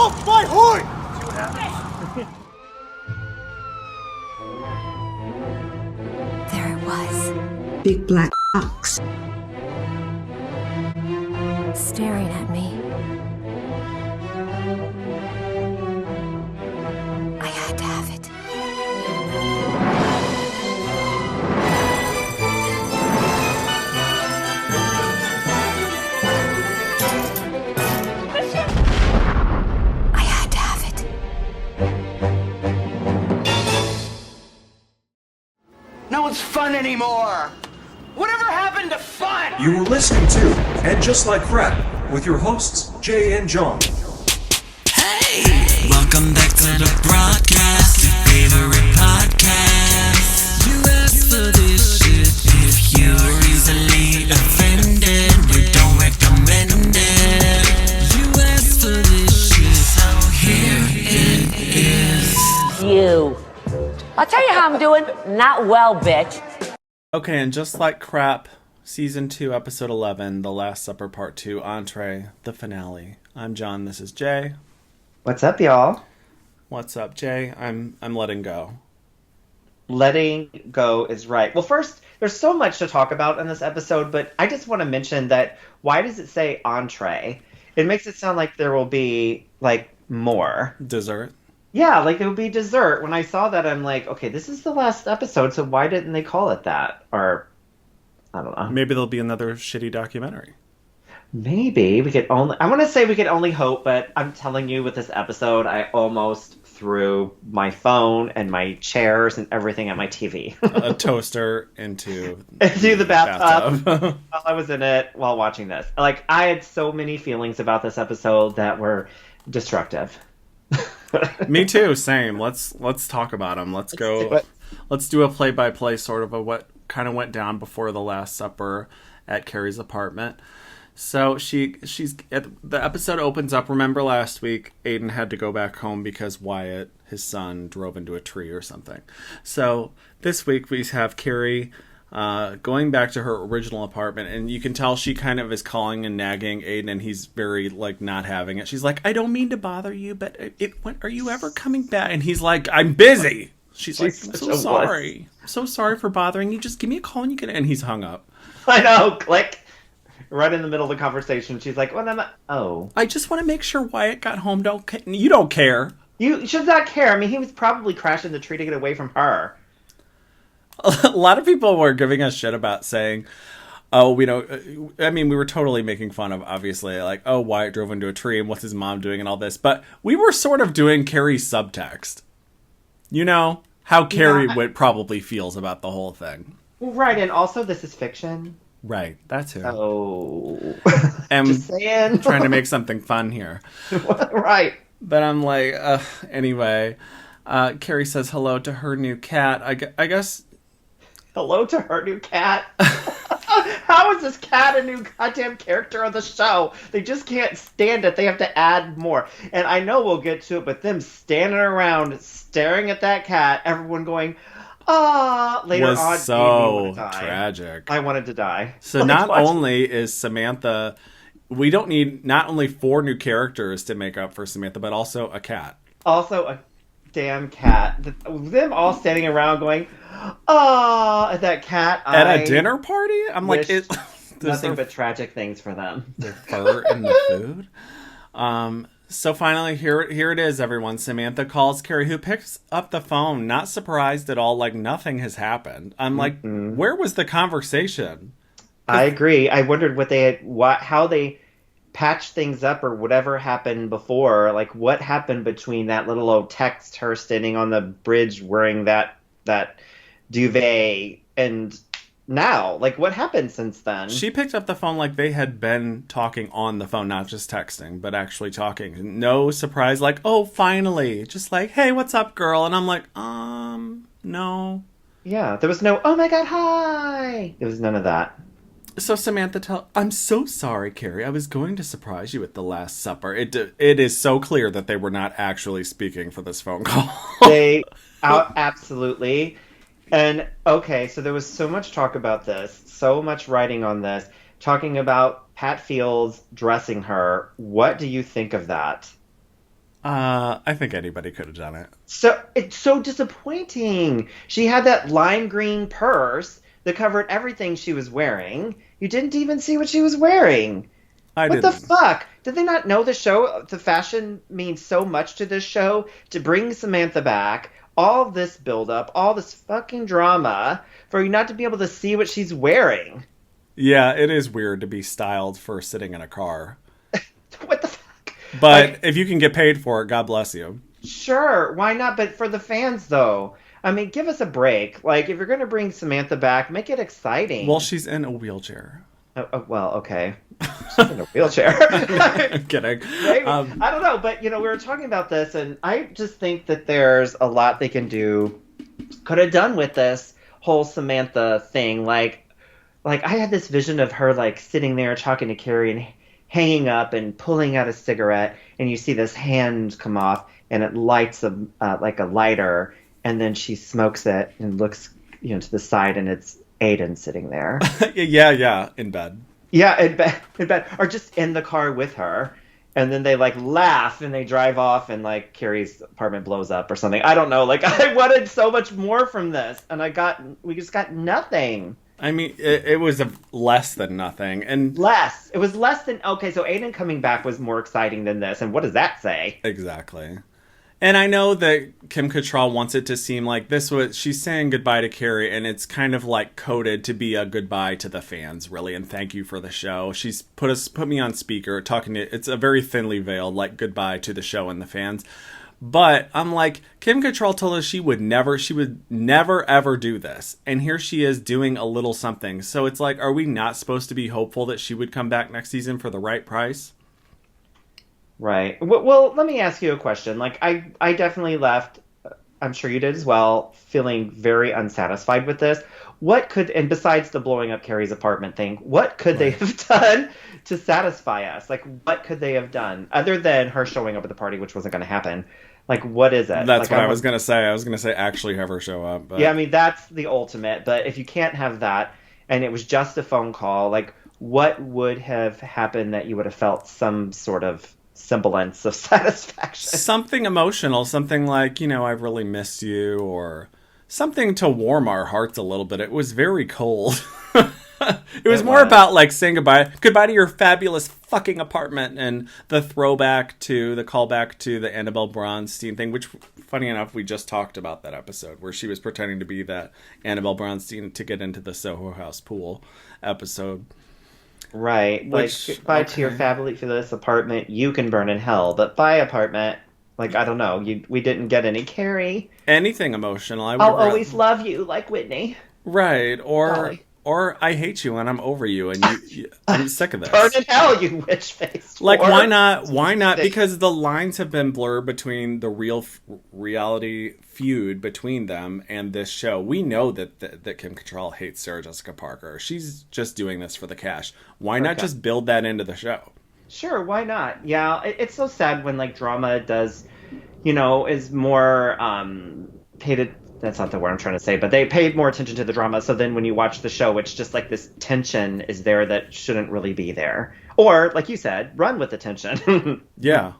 off my horn! There it was. Big black box. Staring at me. I had to have it. I had to have it. No one's fun anymore. Whatever happened to fun? You were listening to And Just Like Crap with your hosts, Jay and John. Hey! Welcome back to the broadcast, your favorite podcast. You asked for this shit if you're easily offended. We don't recommend it. You asked for this shit, so here it is. You. I'll tell you how I'm doing. Not well, bitch. Okay, and Just Like Crap, Season 2, Episode 11, The Last Supper Part 2, Entree, the finale. I'm John, this is Jay. What's up, y'all? What's up, Jay? I'm letting go. Letting go is right. Well, first, there's so much to talk about in this episode, but I just want to mention that why does it say entree? It makes it sound like there will be, like, more. Dessert? Yeah, like there will be dessert. When I saw that, I'm like, okay, this is the last episode, so why didn't they call it that? Or, I don't know. Maybe there'll be another shitty documentary. Maybe. I want to say we could only hope, but I'm telling you with this episode, I almost threw my phone and my chairs and everything at my TV. A toaster into the bathtub while I was in it while watching this. Like, I had so many feelings about this episode that were destructive. Me too, same. Let's talk about them. Let's do a play-by-play sort of what kind of went down before the Last Supper at Carrie's apartment. So the episode opens up. Remember last week, Aiden had to go back home because Wyatt, his son, drove into a tree or something. So this week we have Carrie going back to her original apartment, and you can tell she kind of is calling and nagging Aiden, and he's very, like, not having it. She's like, I don't mean to bother you, but are you ever coming back? And he's like, I'm busy. She's like, I'm so sorry. I'm so sorry for bothering you. Just give me a call and you can... And he's hung up. I know, click. Right in the middle of the conversation, she's like, oh. I just want to make sure Wyatt got home. You don't care. You should not care. I mean, he was probably crashing the tree to get away from her. A lot of people were giving us shit about saying, oh, we were totally making fun of, obviously, like, oh, Wyatt drove into a tree and what's his mom doing and all this. But we were sort of doing Carrie's subtext. You know, how Carrie probably feels about the whole thing. Right, and also this is fiction. Right, that too. Oh. And just saying. Trying to make something fun here. Right. But I'm like, anyway, Carrie says hello to her new cat. I guess... Hello to her new cat. How is this cat a new goddamn character on the show? They just can't stand it. They have to add more. And I know we'll get to it, but them standing around staring at that cat, everyone going, ah, later was on. So tragic. I wanted to die. So not only is Samantha, we don't need not only 4 new characters to make up for Samantha, but also a cat. Also a damn cat. Them all standing around going, ah, at that cat. At a dinner party? I'm like, nothing but tragic things for them. Their fur in the food. So finally, here it is, everyone. Samantha calls Carrie, who picks up the phone, not surprised at all, like nothing has happened. I'm like, where was the conversation? I agree. I wondered how they patched things up or whatever happened before. Like, what happened between that little old text, her standing on the bridge wearing that duvet, and now, like, what happened since then? She picked up the phone like they had been talking on the phone, not just texting, but actually talking. No surprise, like, oh, finally. Just like, hey, what's up, girl? And I'm like, no. Yeah, there was no, oh my god, hi! There was none of that. So Samantha I'm so sorry, Carrie. I was going to surprise you at the Last Supper. It is so clear that they were not actually speaking for this phone call. Absolutely. And, okay, so there was so much talk about this, so much writing on this, talking about Pat Fields dressing her. What do you think of that? I think anybody could have done it. So it's so disappointing. She had that lime green purse that covered everything she was wearing. You didn't even see what she was wearing. What the fuck? Did they not know the show? The fashion means so much to this show. To bring Samantha back, all this buildup, all this fucking drama, for you not to be able to see what she's wearing. Yeah, it is weird to be styled for sitting in a car. What the fuck? But if you can get paid for it, God bless you. Sure, why not? But for the fans, though, I mean, give us a break. Like, if you're going to bring Samantha back, make it exciting. Well, she's in a wheelchair. Well, okay. She's in a wheelchair. I'm kidding. Maybe. I don't know, but, we were talking about this, and I just think that there's a lot they can do. Could have done with this whole Samantha thing. Like I had this vision of her, like, sitting there talking to Carrie and hanging up and pulling out a cigarette, and you see this hand come off, and it lights like a lighter, and then she smokes it and looks, to the side, and it's Aiden sitting there. Yeah, in bed. Yeah, in bed, or just in the car with her, and then they like laugh and they drive off, and like Carrie's apartment blows up or something. I don't know. Like I wanted so much more from this, and we just got nothing. I mean, it was less than nothing. And less. It was less than... Okay, so Aiden coming back was more exciting than this. And what does that say? Exactly. And I know that Kim Cattrall wants it to seem like she's saying goodbye to Carrie, and it's kind of like coded to be a goodbye to the fans, really, and thank you for the show. She's put me on speaker, it's a very thinly veiled, like, goodbye to the show and the fans. But I'm like, Kim Cattrall told us she would never ever do this. And here she is doing a little something. So it's like, are we not supposed to be hopeful that she would come back next season for the right price? Right. Well, let me ask you a question. Like, I definitely left, I'm sure you did as well, feeling very unsatisfied with this. And besides the blowing up Carrie's apartment thing, what could they have done to satisfy us? Like, what could they have done other than her showing up at the party, which wasn't going to happen? Like, what is it? That's what I was going to say. I was going to say actually have her show up. But... Yeah, I mean, that's the ultimate. But if you can't have that, and it was just a phone call, like, what would have happened that you would have felt some sort of semblance of satisfaction? Something emotional. Something like, I really miss you, or something to warm our hearts a little bit. It was very cold. It was more about like saying goodbye to your fabulous fucking apartment, and the callback to the Annabelle Bronstein thing, which, funny enough, we just talked about that episode where she was pretending to be that Annabelle Bronstein to get into the Soho House pool episode. Right. Like, goodbye to your fabulous apartment. You can burn in hell, but bye apartment. Like, I don't know. We didn't get any Carrie. Anything emotional. I'll always love you, like Whitney. Right. Or I hate you and I'm over you, and I'm sick of this. Burn in hell, you witch face. Like, why not? Why not? Because the lines have been blurred between the reality feud between them and this show. We know that Kim Cattrall hates Sarah Jessica Parker. She's just doing this for the cash. Why not just build that into the show? Sure, why not? Yeah, it's so sad when like drama does, is more paid. That's not the word I'm trying to say, but they paid more attention to the drama. So then when you watch the show, it's just like this tension is there that shouldn't really be there. Or, like you said, run with the tension. Yeah.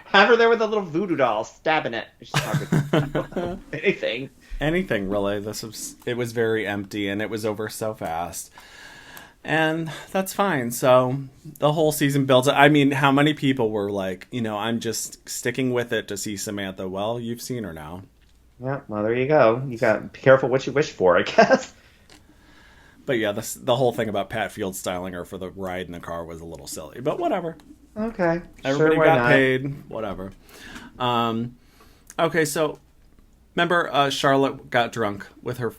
Have her there with a little voodoo doll stabbing it. Anything. Anything, really. It was very empty, and it was over so fast. And that's fine. So the whole season builds up. I mean, how many people were like, I'm just sticking with it to see Samantha? Well, you've seen her now. Yeah, well, there you go. You got to be careful what you wish for, I guess. But yeah, the whole thing about Pat Field styling her for the ride in the car was a little silly. But whatever. Okay. Everybody got paid. Whatever. Okay, so remember Charlotte got drunk with her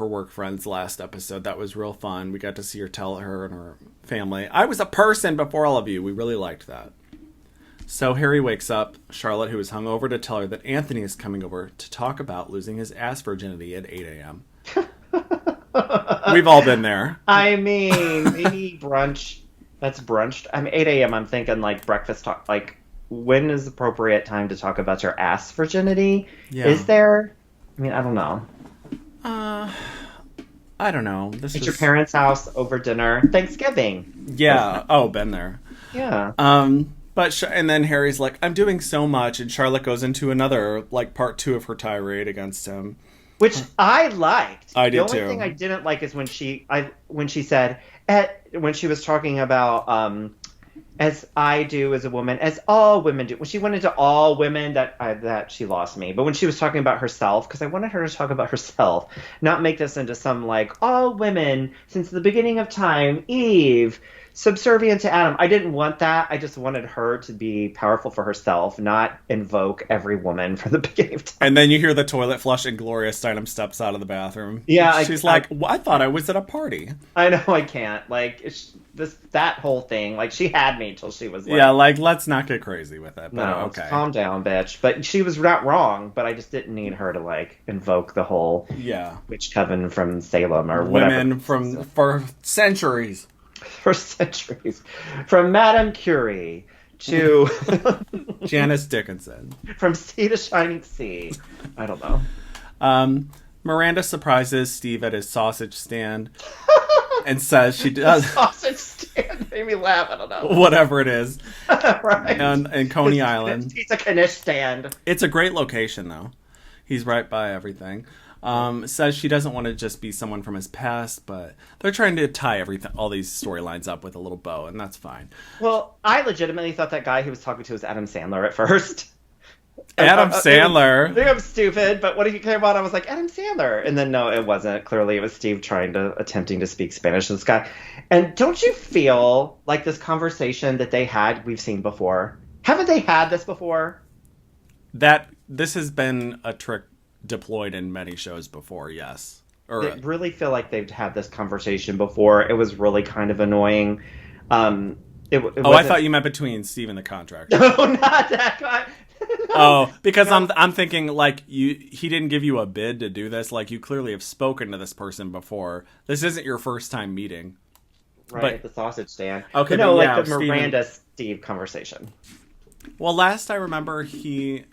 work friends last episode. That was real fun. We got to see her tell her and her family, I was a person before all of you. We really liked that. So Harry wakes up Charlotte, who is hungover, to tell her that Anthony is coming over to talk about losing his ass virginity at 8 a.m. We've all been there. I mean, maybe brunch. That's brunch. I mean, 8 a.m. I'm thinking like breakfast talk. Like, when is the appropriate time to talk about your ass virginity? Yeah. Is there? I mean, I don't know. I don't know. It's your parents' house over dinner. Thanksgiving. Yeah. Oh, been there. Yeah. But and then Harry's like, I'm doing so much, and Charlotte goes into another, like, part 2 of her tirade against him. Which I liked. I did The only too. thing I didn't like is when she said, when she was talking about, as I do as a woman, as all women do. When she went into all women, that she lost me. But when she was talking about herself, because I wanted her to talk about herself, not make this into some, like, all women since the beginning of time, Eve, subservient to Adam. I didn't want that. I just wanted her to be powerful for herself, not invoke every woman from the beginning of time. And then you hear the toilet flush and Gloria Steinem steps out of the bathroom. Yeah, She's like, I thought I was at a party. I know I can't. Like, that whole thing, like, she had me till she was like... Yeah, like, let's not get crazy with it. But No, okay. calm down, bitch. But she was not wrong, but I just didn't need her to, like, invoke the whole witch coven from Salem or whatever. Women for centuries. For centuries. From Madame Curie to... Janice Dickinson. From sea to shining sea. I don't know. Miranda surprises Steve at his sausage stand and says she does... Sausage stand made me laugh. I don't know. Whatever it is. Right. In Coney Island. It's a Knish stand. It's a great location, though. He's right by everything. Says she doesn't want to just be someone from his past, but they're trying to tie all these storylines up with a little bow, and that's fine. Well, I legitimately thought that guy he was talking to was Adam Sandler at first. Adam Sandler. I think I'm stupid, but when he came on, I was like, Adam Sandler. And then, no, it wasn't. Clearly, it was Steve attempting to speak Spanish to this guy. And don't you feel like this conversation that they had, we've seen before? Haven't they had this before? This has been a trick deployed in many shows before, yes. I really feel like they've had this conversation before. It was really kind of annoying. I thought you meant between Steve and the contractor. No, not that guy. No. Because I'm thinking, like, he didn't give you a bid to do this. Like, you clearly have spoken to this person before. This isn't your first time meeting. Right, at the sausage stand. Okay, but no, but yeah, like the Miranda-Steve conversation. Well, last I remember, she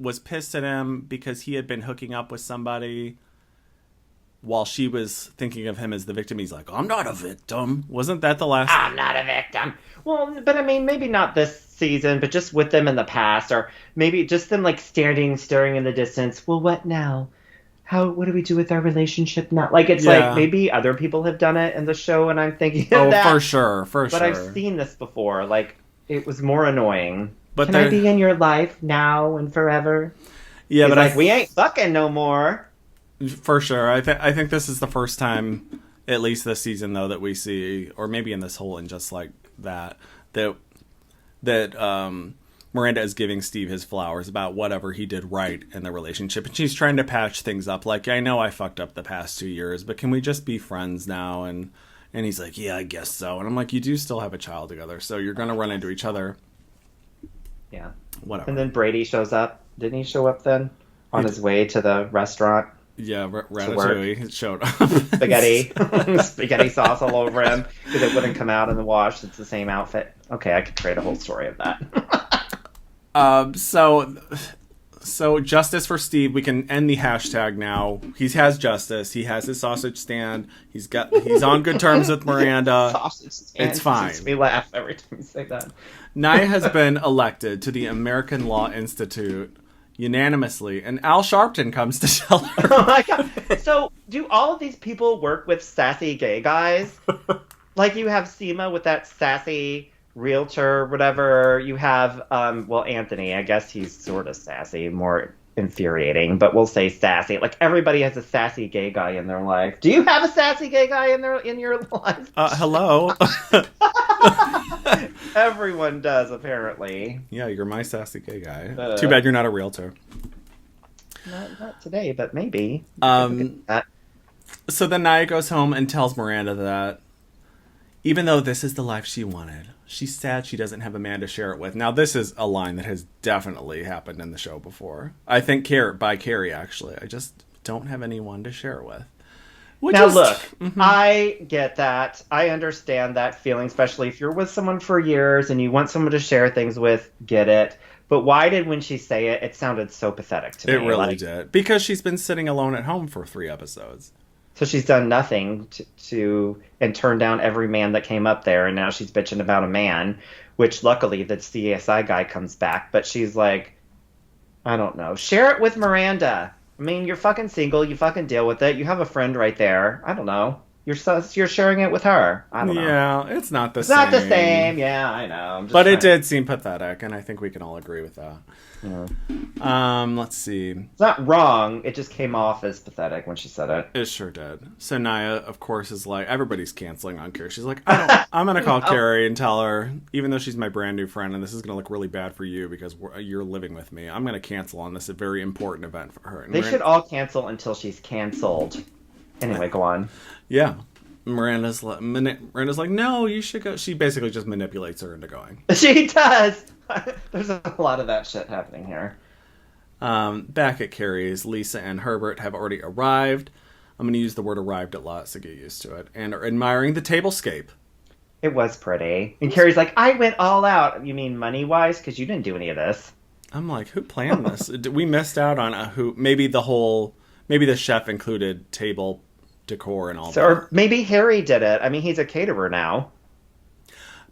was pissed at him because he had been hooking up with somebody while she was thinking of him as the victim. He's like, I'm not a victim. Wasn't that the last... I'm not a victim. Well, but I mean, maybe not this season, but just with them in the past, or maybe just them like staring in the distance. Well, what now? What do we do with our relationship now? Like, it's like maybe other people have done it in the show, and I'm thinking of that. For sure. But I've seen this before. Like, it was more annoying. But Can I be in your life now and forever? Yeah, He's but like, we ain't fucking no more. For sure. I think this is the first time, at least this season, though, that we see, or maybe in this whole, and just like that Miranda is giving Steve his flowers about whatever he did right in the relationship. And she's trying to patch things up. Like, I know I fucked up the past 2 years, but can we just be friends now? And he's like, yeah, I guess so. And I'm like, you do still have a child together, so you're going to run into each other. Yeah. Whatever. And then Brady shows up. Didn't he show up then? On his way to the restaurant? Yeah, Ratatouille showed up. Spaghetti sauce all over him because it wouldn't come out in the wash. It's the same outfit. Okay, I could create a whole story of that. So justice for Steve. We can end the hashtag now. He has justice. He has his sausage stand. He's on good terms with Miranda. Sausage stand. It's fine. Makes me laugh every time you say that. Nia has been elected to the American Law Institute unanimously, and Al Sharpton comes to tell her. Oh my god! So, do all of these people work with sassy gay guys? Like, you have Seema with that sassy realtor, whatever. You have, Anthony. I guess he's sort of sassy, more infuriating, but we'll say sassy. Like, everybody has a sassy gay guy in their life. Do you have a sassy gay guy in your life? Hello. Everyone does, apparently. Yeah, you're my sassy gay guy. Too bad you're not a realtor. Not today, but maybe. So then Nia goes home and tells Miranda that even though this is the life she wanted, she's sad she doesn't have a man to share it with. Now, this is a line that has definitely happened in the show before. I think by Carrie, actually. I just don't have anyone to share it with. Look, mm-hmm. I get that. I understand that feeling, especially if you're with someone for years and you want someone to share things with, get it. But why did, when she say it, it sounded so pathetic to me. It really did. Because she's been sitting alone at home for 3 episodes. So she's done nothing and turned down every man that came up there, and now she's bitching about a man, which luckily the CSI guy comes back, but she's like, I don't know. Share it with Miranda. I mean, you're fucking single, you fucking deal with it. You have a friend right there. I don't know. You're sharing it with her. I don't know. Yeah, it's not the It's same. not the same. Yeah, I know. I'm just But it trying- did seem pathetic, and I think we can all agree with that. Yeah. Let's see. It's not wrong. It just came off as pathetic when she said it. It sure did. So Naya, of course, is like, everybody's canceling on Carrie. She's like, I'm going to call Carrie and tell her, even though she's my brand new friend, and this is going to look really bad for you because you're living with me, I'm going to cancel on this, a very important event for her. And They should all cancel until she's canceled. Anyway, go on. Yeah. Miranda's like, no, you should go. She basically just manipulates her into going. She does. There's a lot of that shit happening here. Back at Carrie's, Lisa and Herbert have already arrived. I'm going to use the word arrived a lot, so get used to it. And are admiring the tablescape. It was pretty. And Carrie's like, I went all out. You mean money-wise? Because you didn't do any of this. I'm like, who planned this? We missed out on who? Maybe the chef included table decor and all that. Or maybe Harry did it. I mean, he's a caterer now.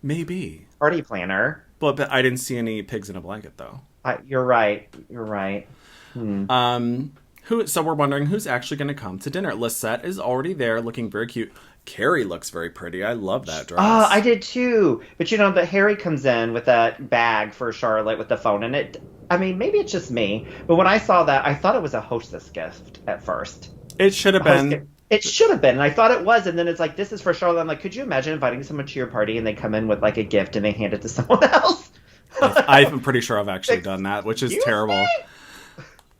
Maybe. Party planner. But I didn't see any pigs in a blanket, though. You're right. So we're wondering who's actually going to come to dinner. Lisette is already there, looking very cute. Carrie looks very pretty. I love that dress. Oh, I did too. But but Harry comes in with that bag for Charlotte with the phone in it. I mean, maybe it's just me, but when I saw that, I thought it was a hostess gift at first. It should have been. It should have been, and I thought it was, and then it's like, this is for Charlotte. I'm like, could you imagine inviting someone to your party and they come in with like a gift and they hand it to someone else? I'm pretty sure I've actually done that, which is terrible. Me?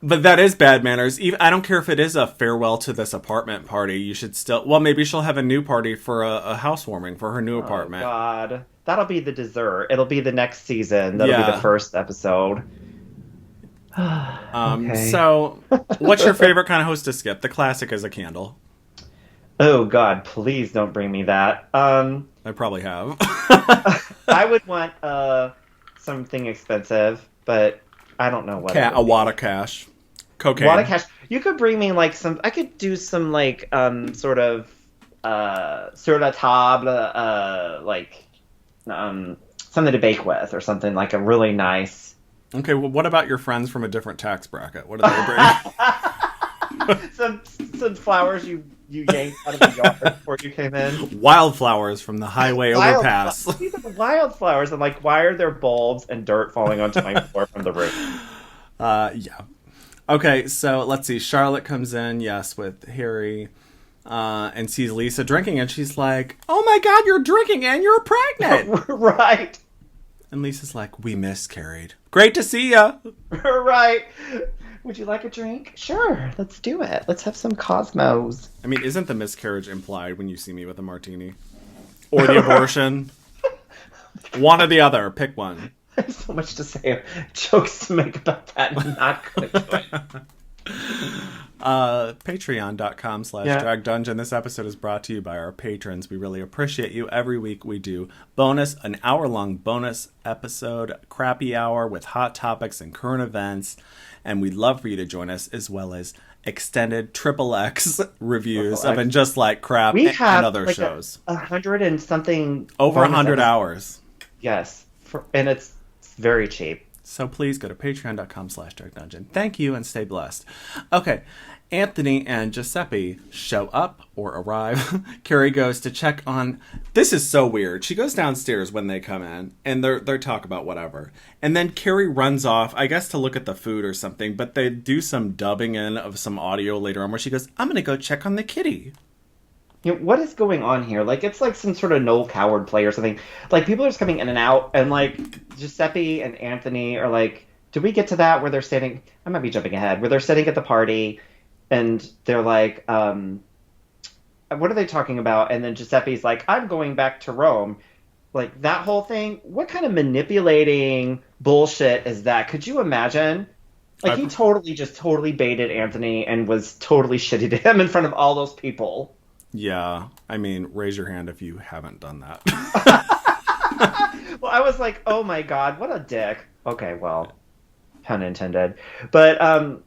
But that is bad manners. I don't care if it is a farewell to this apartment party. You should still... Well, maybe she'll have a new party for a housewarming for her new apartment. Oh, God. That'll be the dessert. It'll be the next season. That'll be the first episode. Okay. So, what's your favorite kind of hostess gift? The classic is a candle. Oh, God. Please don't bring me that. I probably have. I would want something expensive, but I don't know what. A wad of cash. Cocaine. Wad of cash. You could bring me like some. I could do some like sort of sur la table, like something to bake with or something like a really nice. Okay, well, what about your friends from a different tax bracket? What do they bring? some flowers you yanked out of the yard before you came in. Wildflowers from the highway overpass. These are wildflowers. I'm like, why are there bulbs and dirt falling onto my floor from the roof? Yeah. Okay, so let's see. Charlotte comes in, yes, with Harry, and sees Lisa drinking, and she's like, "Oh my God, you're drinking and you're pregnant!" Right. And Lisa's like, "We miscarried. Great to see ya." Right. Would you like a drink? Sure, let's do it. Let's have some Cosmos. I mean, isn't the miscarriage implied when you see me with a martini? Or the abortion? One or the other. Pick one. There's so much to say, jokes to make about that, and not going to do it. Patreon.com/Drag Dungeon. This episode is brought to you by our patrons. We really appreciate you. Every week we do an hour-long bonus episode, crappy hour with hot topics and current events. And we'd love for you to join us, as well as extended XXX reviews of And Just Like Crap and other shows. 100 and something. Over 100 hours. Yes. And it's very cheap. So please go to patreon.com/darkdungeon. Thank you and stay blessed. Okay, Anthony and Giuseppe show up or arrive. Carrie goes to check on... This is so weird. She goes downstairs when they come in, and they talk about whatever. And then Carrie runs off, I guess to look at the food or something, but they do some dubbing in of some audio later on where she goes, I'm going to go check on the kitty. You know, what is going on here? Like, it's like some sort of Noel Coward play or something. Like, people are just coming in and out, and, like, Giuseppe and Anthony are like, did we get to that where they're sitting? I might be jumping ahead. Where they're sitting at the party, and they're like, what are they talking about? And then Giuseppe's like, I'm going back to Rome. Like, that whole thing, what kind of manipulating bullshit is that? Could you imagine? Like, he totally baited Anthony and was totally shitty to him in front of all those people. Yeah, I mean, raise your hand if you haven't done that. Well, I was like, oh my God, what a dick. Okay, well, pun intended. But, I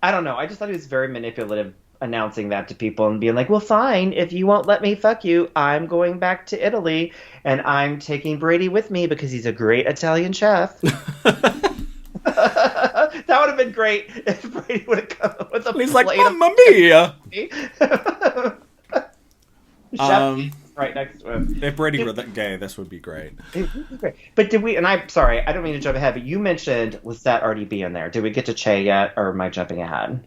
don't know. I just thought he was very manipulative announcing that to people and being like, well, fine, if you won't let me fuck you, I'm going back to Italy and I'm taking Brady with me because he's a great Italian chef. That would have been great if Brady would have come with a He's plate like, Mamma mia! Chef right next to him. If Brady were that gay, this would be great. It would be great. But did we, and I'm sorry, I don't mean to jump ahead, but you mentioned Lisette already being there. Did we get to Che yet, or am I jumping ahead?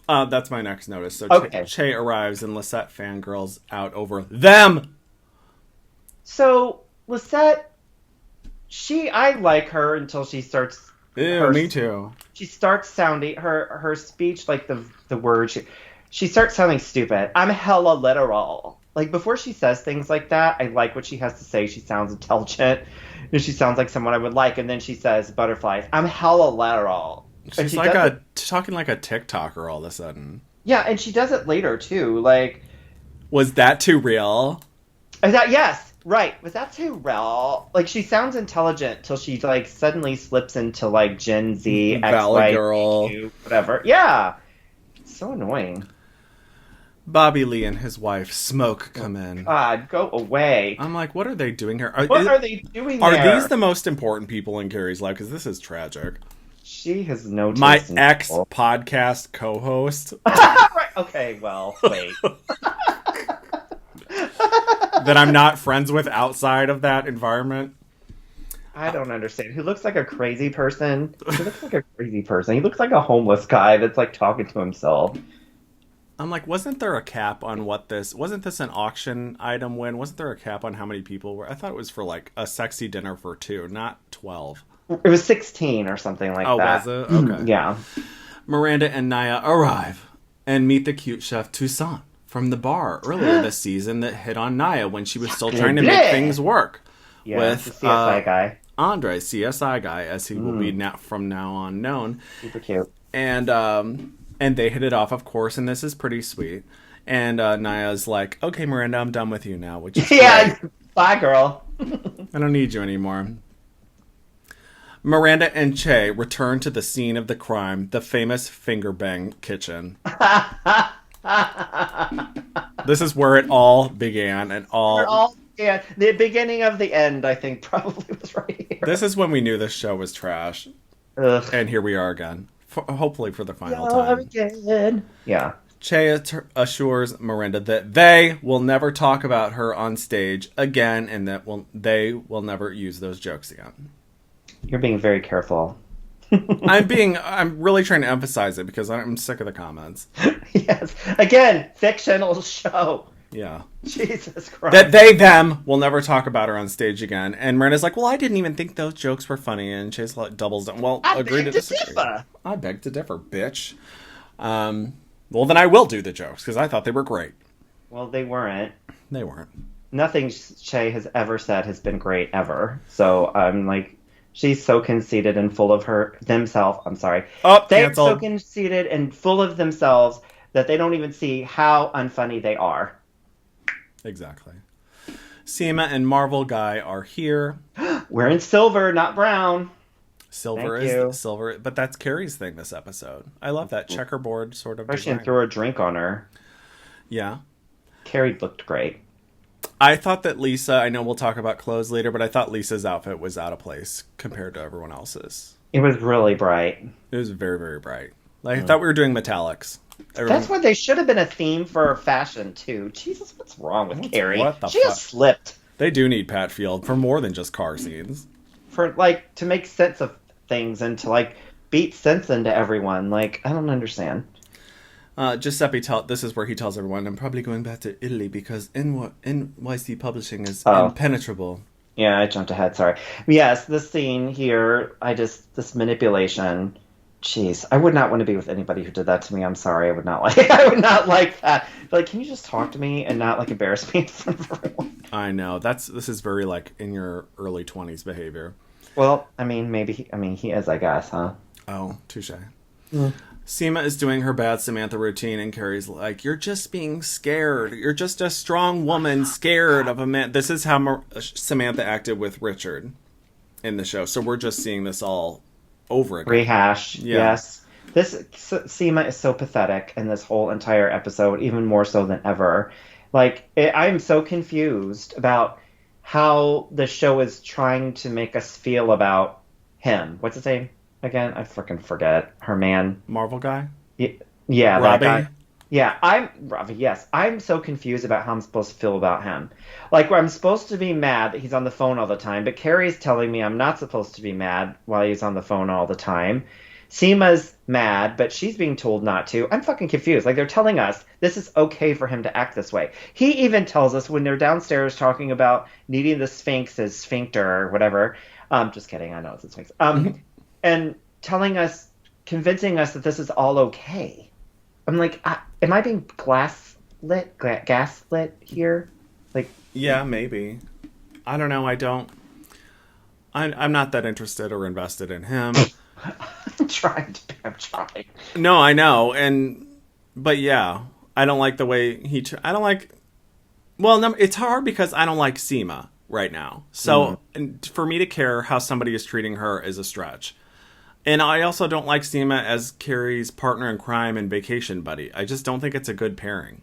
That's my next notice. So Okay. Che arrives and Lisette fangirls out over them. So, Lisette, I like her until she starts... Ew, me too. She starts sounding, her speech, like the words, she starts sounding stupid. I'm hella literal. Like, before she says things like that, I like what she has to say. She sounds intelligent. And she sounds like someone I would like. And then she says, butterflies. I'm hella literal. She's talking like a TikToker all of a sudden. Yeah, and she does it later, too. Like... Was that too real? Yes, right. Was that too real? Like, she sounds intelligent till she, like, suddenly slips into, like, Gen Z, Valley XY, Girl. whatever. Yeah. It's so annoying. Bobby Lee and his wife, Smoke, come in. God, go away. I'm like, what are they doing here? What are they doing Are there? these the most important people in Carrie's life? Because this is tragic. She has no taste My in ex people. podcast co-host Right. Okay, well, wait. that I'm not friends with outside of that environment. I don't understand. Who looks like a crazy person? He looks like a crazy person. He looks like a homeless guy that's, like, talking to himself. I'm like, wasn't there a cap on wasn't this an auction item win? Wasn't there a cap on how many people were? I thought it was for, like, a sexy dinner for 2, not 12. It was 16 or something like that. Oh, was it? Okay. Yeah. Miranda and Naya arrive and meet the cute chef Toussaint from the bar earlier this season that hit on Naya when she was still trying to make things work. Yeah, with the CSI guy. Andre, CSI guy, as he will be from now on known. Super cute. And they hit it off, of course, and this is pretty sweet. And Naya's like, okay, Miranda, I'm done with you now, which is Yeah, great. bye, girl. I don't need you anymore. Miranda and Che return to the scene of the crime, the famous finger bang kitchen. This is where it all began and all... Yeah, the beginning of the end, I think, probably was right here. This is when we knew this show was trash. Ugh. And here we are again. Hopefully for the final time. Again. Yeah. Che assures Miranda that they will never talk about her on stage again and that they will never use those jokes again. You're being very careful. I'm really trying to emphasize it because I'm sick of the comments. Yes. Again, fictional show. Yeah. Jesus Christ. That them will never talk about her on stage again. And Miranda's like, well, I didn't even think those jokes were funny. And Che's like, doubles down. Well, agree to disagree. Differ. I beg to differ, bitch. Well, then I will do the jokes because I thought they were great. Well, they weren't. They weren't. Nothing Che has ever said has been great ever. So I'm like, she's so conceited and full of themselves. I'm sorry. Oh, they're canceled. so conceited and full of themselves that they don't even see how unfunny they are. Exactly. Seema and Marvel Guy are here. We're in silver, not brown. Silver Thank is you. silver, but that's Carrie's thing this episode. I love that checkerboard sort of Christian design. threw a drink on her. Yeah. Carrie looked great. I thought that Lisa, I know we'll talk about clothes later, but I thought Lisa's outfit was out of place compared to everyone else's. It was really bright. It was very, very bright. Like, I thought we were doing metallics. That's what they should have been a theme for fashion, too. Jesus, what's wrong with Carrie? what the She has fuck? slipped. They do need Pat Field for more than just car scenes. For, like, to make sense of things and to, like, beat sense into everyone. Like, I don't understand. Giuseppe, this is where he tells everyone, I'm probably going back to Italy because NYC Publishing is impenetrable. Yeah, I jumped ahead, sorry. Yes, this scene here, this manipulation, jeez, I would not want to be with anybody who did that to me. I'm sorry, I would not like that. Like, can you just talk to me and not, like, embarrass me in front of everyone? I know, this is very, like, in your early 20s behavior. Well, I mean, maybe, he is, I guess, huh? Oh, touche. Seema is doing her bad Samantha routine, and Carrie's like, you're just being scared. You're just a strong woman scared of a man. This is how Samantha acted with Richard in the show. So we're just seeing this all over again. Rehash, Yeah. yes. Seema is so pathetic in this whole entire episode, even more so than ever. I am so confused about how the show is trying to make us feel about him. What's his name again? I freaking forget. Her man. Marvel guy? Yeah, that Robbie? guy. Yeah, Robbie, yes. I'm so confused about how I'm supposed to feel about him. I'm supposed to be mad that he's on the phone all the time, but Carrie's telling me I'm not supposed to be mad while he's on the phone all the time. Seema's mad, but she's being told not to. I'm fucking confused. They're telling us this is okay for him to act this way. He even tells us when they're downstairs talking about needing the Sphinx as sphincter or whatever. Just kidding. I know it's a Sphinx. And telling us, convincing us that this is all okay. I'm like, am I being gaslit here? Yeah, maybe. I don't know. I'm not that interested or invested in him. I'm trying. No, I know. But yeah, I don't like the way I don't like, well, no, it's hard because I don't like Seema right now. So and for me to care how somebody is treating her is a stretch. And I also don't like Seema as Carrie's partner in crime and vacation buddy. I just don't think it's a good pairing.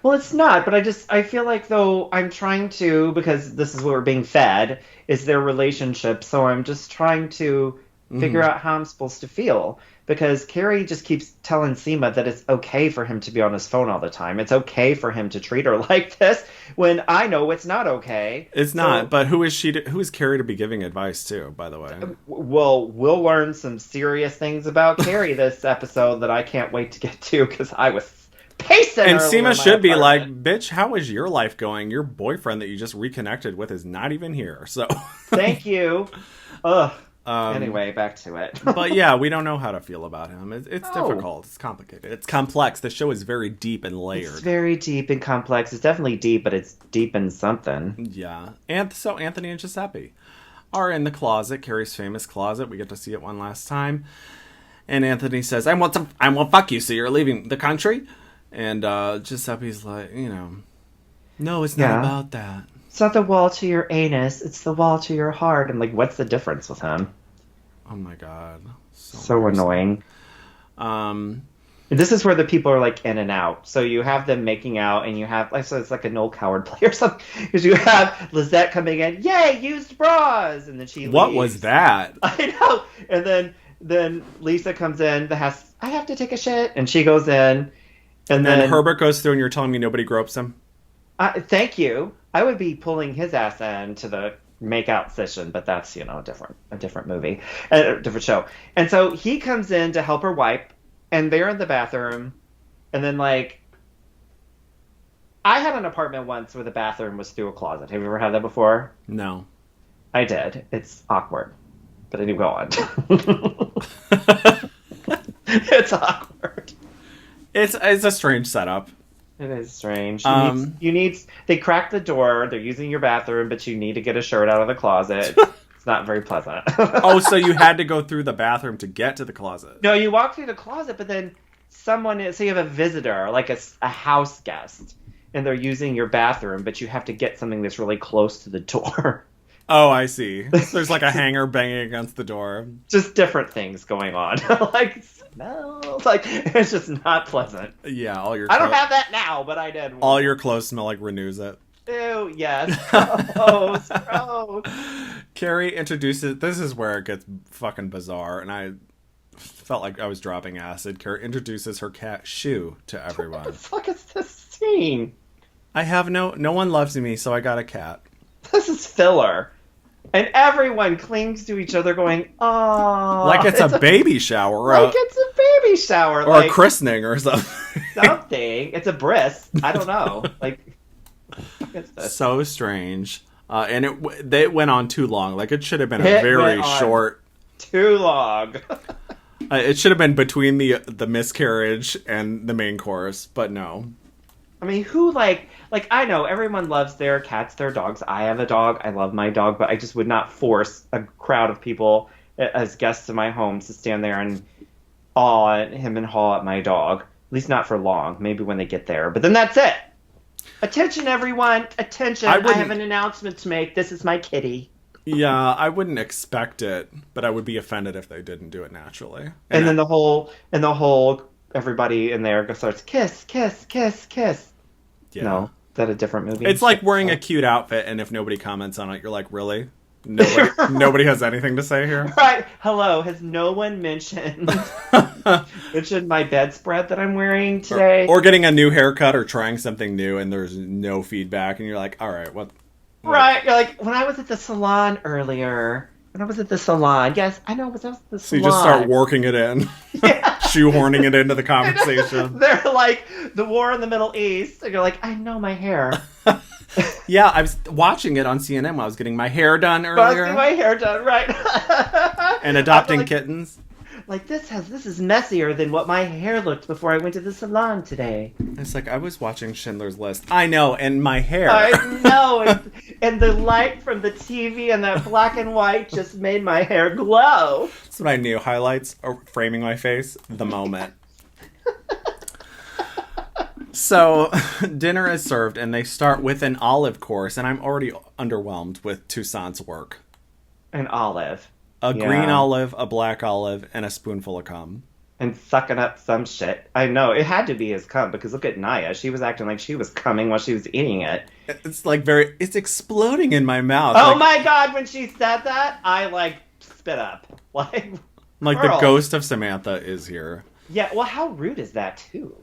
Well, it's not, but I feel like, though, I'm trying to, because this is what we're being fed, is their relationship, so I'm just trying to figure out how I'm supposed to feel. Because Carrie just keeps telling Seema that it's okay for him to be on his phone all the time. It's okay for him to treat her like this, when I know it's not okay. It's not, but who is Carrie to be giving advice to, by the way? Well, we'll learn some serious things about Carrie this episode that I can't wait to get to, because I was pacing and earlier Seema in should be like, apartment. bitch, how is your life going? Your boyfriend that you just reconnected with is not even here. So Thank you. Ugh. Anyway, back to it. But yeah, we don't know how to feel about him. It's difficult. It's complicated. It's complex. The show is very deep and layered. It's very deep and complex. It's definitely deep, but it's deep in something. Yeah. And so Anthony and Giuseppe are in the closet, Carrie's famous closet. We get to see it one last time. And Anthony says, I want fuck you, so you're leaving the country? And Giuseppe's like, no, it's not about that. It's not the wall to your anus, it's the wall to your heart. I'm like, what's the difference with him? Oh my god. So annoying. This is where the people are in and out. So you have them making out, and you have, so it's like a Noel Coward play or something. Because you have Lizette coming in, yay, used bras! And then she leaves. What was that? I know! And then Lisa comes in, I have to take a shit, and she goes in. And then Herbert goes through, and you're telling me nobody gropes him? Thank you. I would be pulling his ass in to the make-out session, but that's, a different movie, a different show. And so he comes in to help her wipe, and they're in the bathroom, and then, I had an apartment once where the bathroom was through a closet. Have you ever had that before? No. I did. It's awkward. But anyway, go on. It's awkward. It's a strange setup. It is strange. They crack the door, they're using your bathroom, but you need to get a shirt out of the closet. It's not very pleasant. Oh, so you had to go through the bathroom to get to the closet? No, you walk through the closet, but then so you have a visitor, like a house guest, and they're using your bathroom, but you have to get something that's really close to the door. Oh, I see. There's a hanger banging against the door. Just different things going on. Smells. It's just not pleasant. Yeah, I don't have that now, but I did. All your clothes smell like Renews It. Ew, yes. Gross. Carrie introduces... This is where it gets fucking bizarre, and I felt like I was dropping acid. Carrie introduces her cat, Shu, to everyone. What the fuck is this scene? I have no one loves me, so I got a cat. This is filler. And everyone clings to each other going, oh. Like it's a baby shower. It's a baby shower. Or a christening or something. Something. It's a bris. I don't know. So strange. And it went on too long. It should have been a very short. Too long. It should have been between the miscarriage and the main chorus, but no. I mean, who I know everyone loves their cats, their dogs. I have a dog. I love my dog, but I just would not force a crowd of people as guests in my home to stand there and him and haw at my dog. At least not for long. Maybe when they get there. But then that's it. Attention, everyone. Attention. I have an announcement to make. This is my kitty. Yeah, I wouldn't expect it, but I would be offended if they didn't do it naturally. And then the whole everybody in there starts kiss, kiss, kiss, kiss. Yeah. No, is that a different movie? It's like wearing a cute outfit, and if nobody comments on it, you're like, really? Nobody has anything to say here? Right. Hello. Has no one mentioned my bedspread that I'm wearing today? Or getting a new haircut or trying something new, and there's no feedback, and you're like, all right, what? Right. You're like, when I was at the salon earlier. Yes, I know. Was at the salon. So you just start working it in. Yeah. Shoehorning it into the conversation. They're like, the war in the Middle East. And you're like, I know my hair. Yeah, I was watching it on CNN while I was getting my hair done earlier. Getting my hair done, right. And adopting kittens. Like, this is messier than what my hair looked before I went to the salon today. It's like, I was watching Schindler's List. I know, and my hair. I know, and the light from the TV and that black and white just made my hair glow. That's what I knew. Highlights are framing my face the moment. So, dinner is served, and they start with an olive course, and I'm already underwhelmed with Toussaint's work. An olive. A green olive, a black olive, and a spoonful of cum. And sucking up some shit. I know, it had to be his cum, because look at Naya. She was acting like she was coming while she was eating it. It's like it's exploding in my mouth. Oh my god, when she said that, I, spit up. Like the ghost of Samantha is here. Yeah, well, how rude is that, too?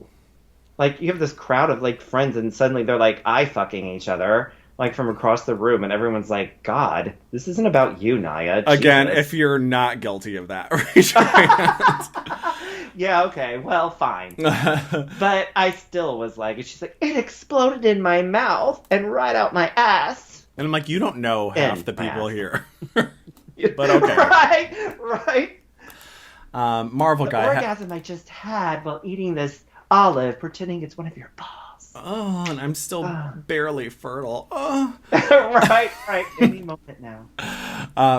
Like, you have this crowd of, friends, and suddenly they're, eye-fucking each other, from across the room, and everyone's like, God, this isn't about you, Naya. Again, Jesus. if you're not guilty of that, raise your hand. Yeah, okay, well, fine. But I still was like, and she's like, it exploded in my mouth and right out my ass. And I'm like, you don't know half the people here. But Right. okay. Marvel the guy. orgasm I just had while eating this olive, pretending it's one of your balls. Oh, and I'm still barely fertile. Oh. right. Any moment now.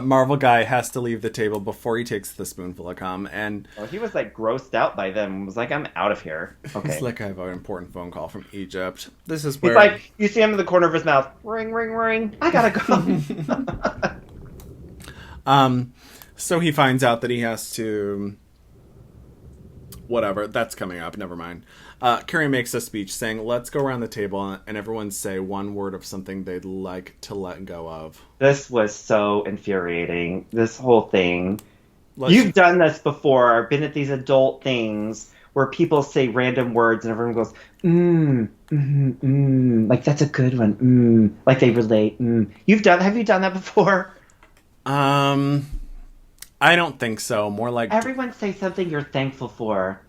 Marvel guy has to leave the table before he takes the spoonful of cum, and he was grossed out by them. Was like, I'm out of here. Okay. He's like, I have an important phone call from Egypt. This is where he's like, you see him in the corner of his mouth. Ring, ring, ring. I gotta go. So he finds out that he has to. Whatever, that's coming up. Never mind. Carrie makes a speech saying, let's go around the table and everyone say one word of something they'd like to let go of. This was so infuriating. This whole thing. You've done this before. Been at these adult things where people say random words and everyone goes, like, that's a good one. Like they relate. Have you done that before? I don't think so. More like everyone say something you're thankful for.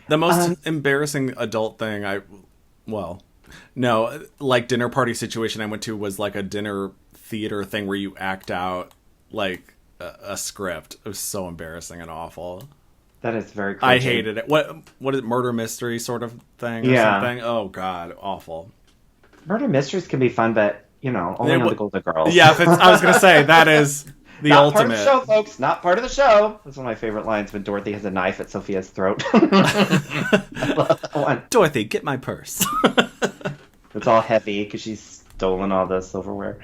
The most embarrassing adult thing dinner party situation I went to was like a dinner theater thing where you act out like a script. It was so embarrassing and awful. That is very cringy. I hated it. What is it, murder mystery sort of thing or something? Oh god, awful. Murder mysteries can be fun, but only on the Golden Girls. Yeah, I was gonna say that is the not ultimate. Part of the show, folks. Not part of the show. That's one of my favorite lines when Dorothy has a knife at Sophia's throat. I love that one. Dorothy, get my purse. It's all heavy because she's stolen all the silverware.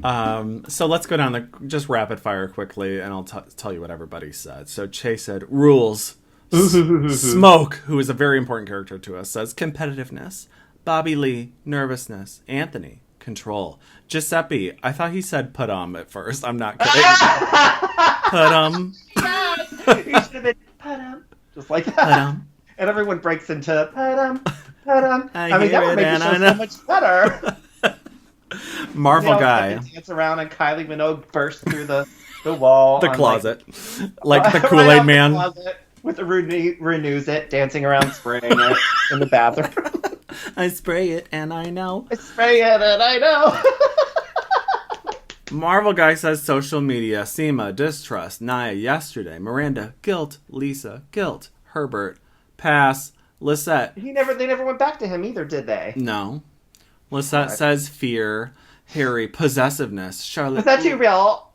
So let's go down just rapid fire quickly, and I'll tell you what everybody said. So Che said, rules. Smoke, who is a very important character to us, says competitiveness. Bobby Lee, nervousness. Anthony, control. Giuseppe, I thought he said put at first. I'm not kidding. Put Yes! He should have been put just like that. And everyone breaks into put I mean, that would make the show so much better. Marvel guy. Dance around and Kylie Minogue burst through the wall. The closet. Like the Kool-Aid man. The with the renews it, dancing around, spraying it in the bathroom. I spray it and I know. I spray it and I know. Marvel guy says social media. Seema, distrust. Naya, yesterday. Miranda, guilt. Lisa, guilt. Herbert, pass. Lisette. They never went back to him either, did they? No. Lisette says fear. Harry, possessiveness. Charlotte. Was that too real?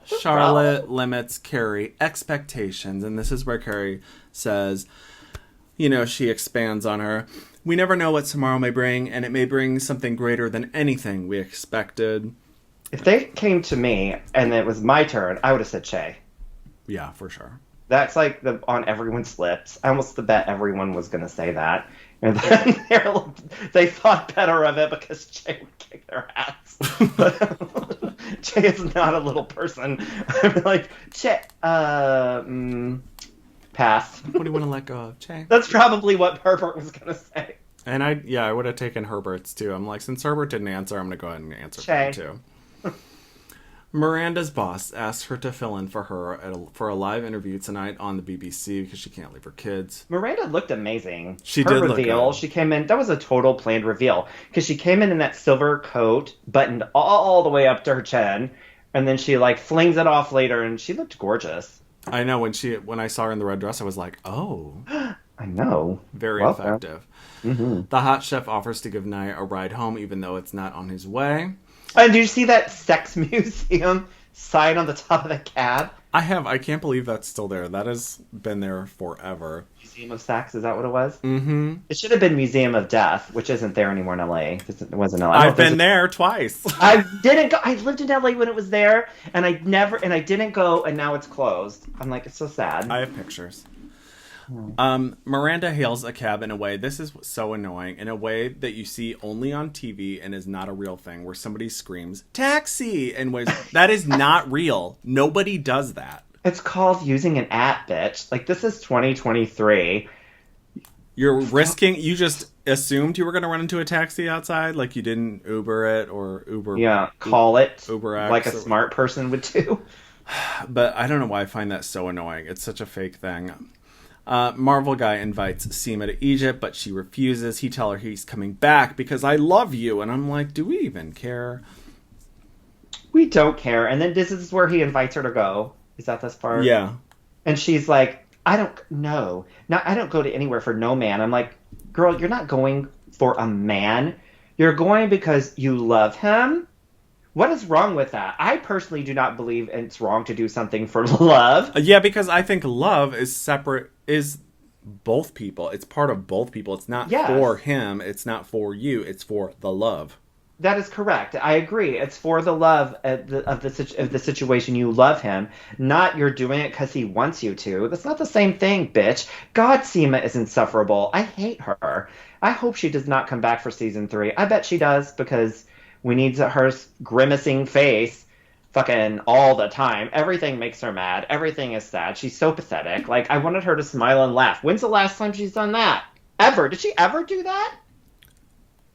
Charlotte limits Carrie expectations, and this is where Carrie says, she expands on her. We never know what tomorrow may bring, and it may bring something greater than anything we expected. If they came to me and it was my turn, I would have said Che. Yeah, for sure. That's like on everyone's lips. I almost bet everyone was going to say that. And then they thought better of it because Che would kick their ass. But Che is not a little person. I'm like, Che, pass. What do you want to let go of, Che? That's probably what Herbert was going to say. And I would have taken Herbert's too. I'm like, since Herbert didn't answer, I'm going to go ahead and answer for Che. him too. Miranda's boss asked her to fill in for her for a live interview tonight on the BBC because she can't leave her kids. Miranda looked amazing. She her did reveal, look good. She came in. That was a total planned reveal because she came in that silver coat, buttoned all the way up to her chin, and then she like flings it off later, and she looked gorgeous. I know when I saw her in the red dress, I was like, oh, I know, very effective. Mm-hmm. The hot chef offers to give Nia a ride home, even though it's not on his way. And did you see that sex museum sign on the top of the cab? I can't believe that's still there. That has been there forever. Museum of Sex, is that what it was? Mm-hmm. It should have been Museum of Death, which isn't there anymore in LA. It wasn't LA. I've been there twice. I didn't go. I lived in LA when it was there, and I didn't go, and now it's closed. I'm like, it's so sad. I have pictures. Miranda hails a cab in a way, this is so annoying, in a way that you see only on TV and is not a real thing, where somebody screams, taxi, and that is not real. Nobody does that. It's called using an app, bitch. Like, this is 2023. You just assumed you were going to run into a taxi outside, like you didn't Uber it or Uber. Yeah, call it. Uber X. Like a smart person would do. But I don't know why I find that so annoying. It's such a fake thing. Marvel guy invites Seema to Egypt, but she refuses. He tells her he's coming back because I love you. And I'm like, do we even care? We don't care. And then this is where he invites her to go. Is that this part? Yeah. And she's like, I don't know. I don't go to anywhere for no man. I'm like, girl, you're not going for a man. You're going because you love him. What is wrong with that? I personally do not believe it's wrong to do something for love. Yeah, because I think love is separate, is both people. It's part of both people. It's not for him. It's not for you. It's for the love. That is correct. I agree. It's for the love of the situation. You love him, not you're doing it because he wants you to. That's not the same thing, bitch. God, Seema is insufferable. I hate her. I hope she does not come back for season 3. I bet she does because we need her grimacing face fucking all the time. Everything makes her mad. Everything is sad. She's so pathetic. Like, I wanted her to smile and laugh. When's the last time she's done that? Ever? Did she ever do that?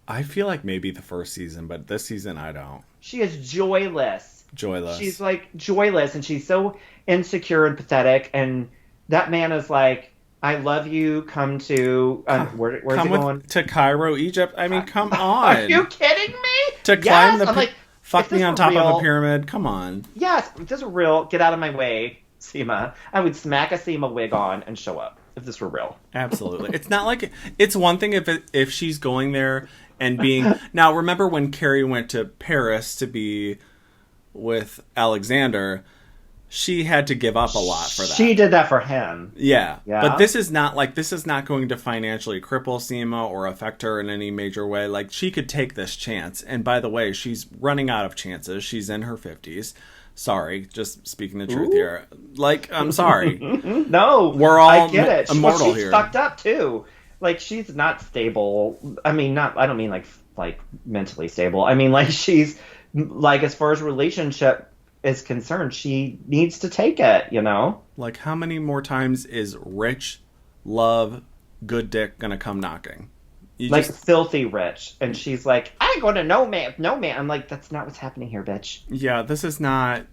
I feel like maybe the first season, but this season I don't. She is joyless. Joyless. She's like joyless, and she's so insecure and pathetic. And that man is like, I love you. Come to where's he going? To Cairo, Egypt. I mean, come on. Are you kidding me? To climb the I'm like, fuck me on top of a pyramid. Come on. Yes, if this were real, get out of my way, Seema. I would smack a Seema wig on and show up if this were real. Absolutely. It's not like it's one thing if she's going there and being. Now, remember when Carrie went to Paris to be with Alexander? She had to give up a lot for that. She did that for him. Yeah. But this is not going to financially cripple Seema or affect her in any major way. Like, she could take this chance. And by the way, she's running out of chances. She's in her 50s. Sorry, just speaking the truth here. Like, I'm sorry. No. We're all I get it. immortal she's here. Fucked up too. Like, she's not stable. I mean, I don't mean like mentally stable. I mean, like, she's like, as far as relationship is concerned, she needs to take it, you know? Like, how many more times is rich, love, good dick gonna come knocking? Filthy rich. And she's like, I ain't going to no man. I'm like, that's not what's happening here, bitch. Yeah, this is not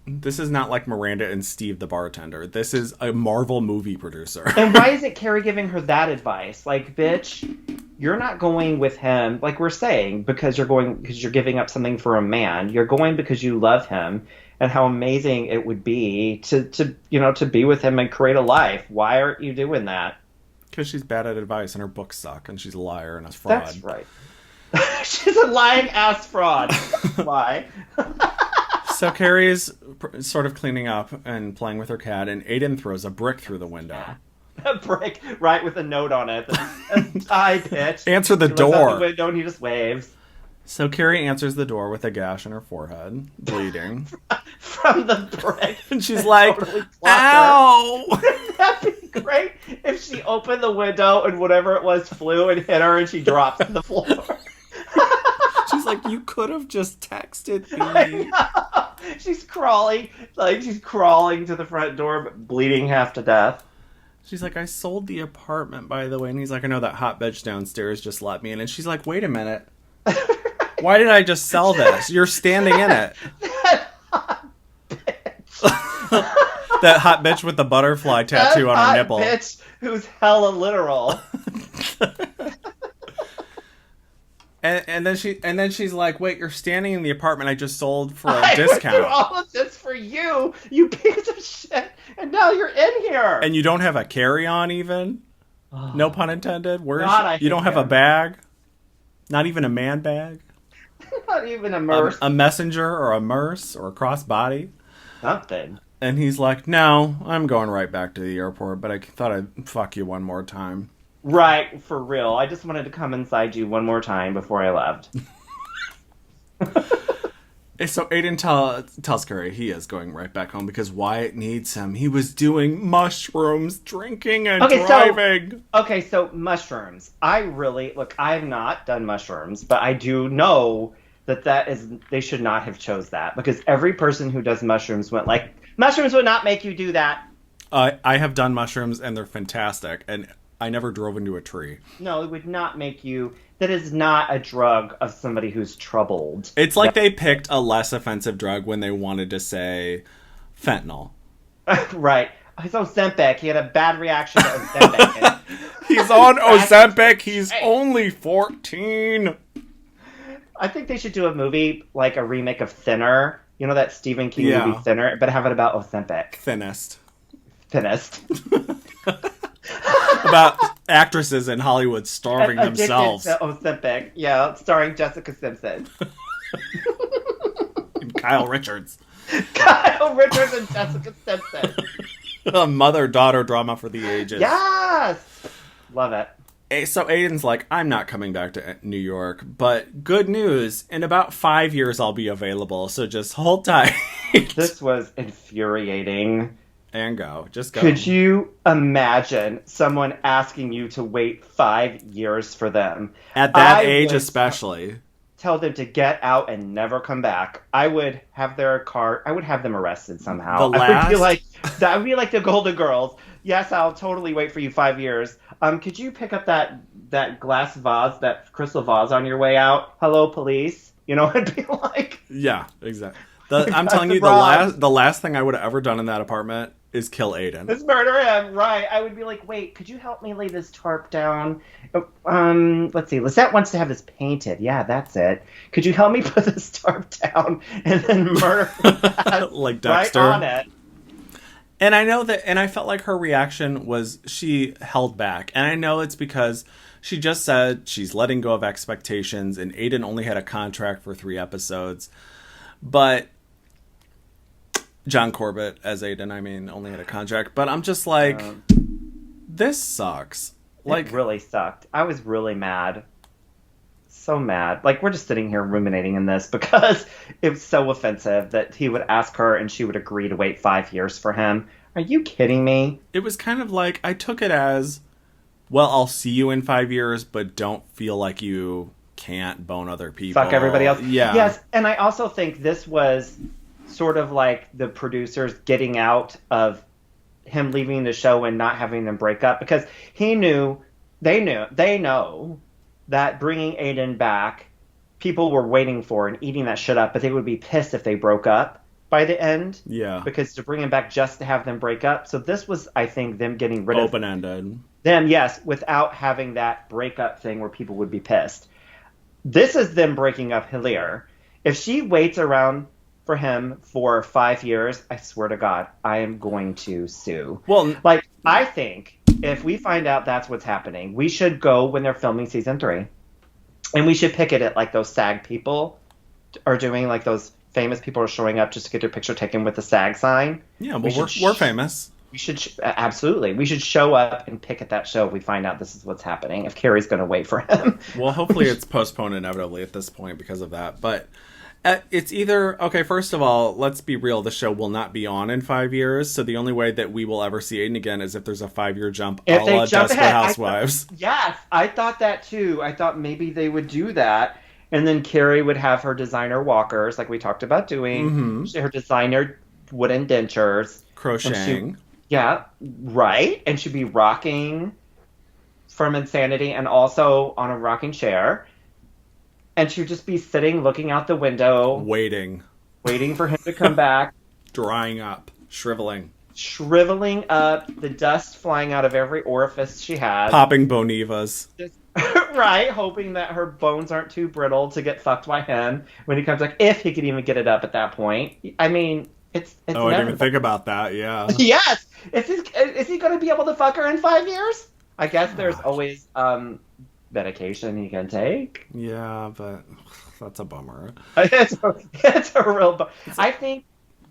like Miranda and Steve the bartender. This is a Marvel movie producer. And why isn't Carrie giving her that advice? Like, bitch, you're not going with him, like we're saying, because you're giving up something for a man. You're going because you love him and how amazing it would be to be with him and create a life. Why aren't you doing that? Because she's bad at advice and her books suck and she's a liar and a fraud. That's right. She's a lying ass fraud. Why? So Carrie is sort of cleaning up and playing with her cat, and Aiden throws a brick through the window. a brick, right, with a note on it. That's high pitch. Answer the She looks out door. the window and he just waves. So Carrie answers the door with a gash in her forehead, bleeding. From the brick. And she's like, totally plucked her. ow! That'd be great if she opened the window and whatever it was flew and hit her and she drops to the floor. She's like, you could have just texted I me. know. She's crawling to the front door, but bleeding half to death. She's like, I sold the apartment, by the way. And he's like, I know that hot bitch downstairs just let me in. And she's like, wait a minute. Why did I just sell this? You're standing in it. That hot bitch with the butterfly tattoo on her nipple. Bitch who's hella literal. And then she's like, wait, you're standing in the apartment I just sold for a I discount. went through all of this for you, you piece of shit, and now you're in here. And you don't have a carry-on even? No pun intended. God, You don't have a bag? Not even a man bag? Not even a merce. A messenger or a merce or a crossbody? Something. And he's like, no, I'm going right back to the airport, but I thought I'd fuck you one more time. Right, for real. I just wanted to come inside you one more time before I left. So Aiden tells Carrie he is going right back home because Wyatt needs him. He was doing mushrooms, drinking, and driving. So mushrooms. Look, I have not done mushrooms, but I do know they should not have chose that because every person who does mushrooms went like, mushrooms would not make you do that. I have done mushrooms and they're fantastic, and I never drove into a tree. No, it would not make you. That is not a drug of somebody who's troubled. It's like they picked a less offensive drug when they wanted to say fentanyl. Right. He's Ozempic. He had a bad reaction to Ozempic. He's on Ozempic. He's only 14. I think they should do a movie, like a remake of Thinner. You know that Stephen King movie Thinner? But have it about Ozempic. Thinnest. About actresses in Hollywood starving themselves. To Ozempic. Yeah, starring Jessica Simpson. And Kyle Richards. Kyle Richards and Jessica Simpson. A mother-daughter drama for the ages. Yes! Love it. So Aiden's like, I'm not coming back to New York, but good news, in about 5 years I'll be available, so just hold tight. This was infuriating. And go. Just go. Could you imagine someone asking you to wait 5 years for them? At that age especially. Tell them to get out and never come back. I would have them arrested somehow. That would be like the Golden Girls. Yes, I'll totally wait for you 5 years. Could you pick up that glass vase, that crystal vase on your way out? Hello, police. You know, it'd be like... Yeah, exactly. I'm telling you, the last thing I would have ever done in that apartment is kill Aiden. Let's murder him, right. I would be like, wait, could you help me lay this tarp down? Let's see. Lisette wants to have this painted. Yeah, that's it. Could you help me put this tarp down and then murder that like Dexter. Right on it? And I know that, and I felt like her reaction was she held back. And I know it's because she just said she's letting go of expectations and Aiden only had a contract for 3 episodes. But John Corbett as Aiden, only had a contract. But I'm just like, this sucks. It really sucked. I was really mad. So mad. Like, we're just sitting here ruminating in this because it was so offensive that he would ask her and she would agree to wait 5 years for him. Are you kidding me? It was kind of like, I took it as, well, I'll see you in 5 years, but don't feel like you can't bone other people. Fuck everybody else. Yeah. Yes, and I also think this was sort of like the producers getting out of him leaving the show and not having them break up because they know that bringing Aiden back, people were waiting for and eating that shit up, but they would be pissed if they broke up by the end. Yeah. Because to bring him back just to have them break up. So this was, I think, them getting rid of open-ended. Them, yes, without having that breakup thing where people would be pissed. This is them breaking up Hilaire. If she waits around for him for 5 years, I swear to God, I am going to sue. Well, I think if we find out that's what's happening, we should go when they're filming season 3. And we should picket it like those SAG people are doing, like those famous people are showing up just to get their picture taken with the SAG sign. Yeah, well, we're famous. We should absolutely. We should show up and pick at that show if we find out this is what's happening. If Carrie's going to wait for him. Well, hopefully it's postponed inevitably at this point because of that. But it's either okay. First of all, let's be real. The show will not be on in 5 years, so the only way that we will ever see Aiden again is if there's a 5-year jump, a la Desperate Housewives. Yes, I thought that too. I thought maybe they would do that, and then Carrie would have her designer walkers, like we talked about doing. Her designer wooden dentures, Crocheting. Yeah, right. And she'd be rocking from Insanity and also on a rocking chair. And she'd just be sitting, looking out the window. Waiting For him to come back. Drying up. Shriveling up. The dust flying out of every orifice she has. Popping Bonivas. Right. Hoping that her bones aren't too brittle to get fucked by him when he comes back. If he could even get it up at that point. I mean... It's I didn't even think about that, yeah. Yes! Is he going to be able to fuck her in 5 years? I guess there's always medication he can take. Yeah, but that's a bummer. It's a real bummer. I think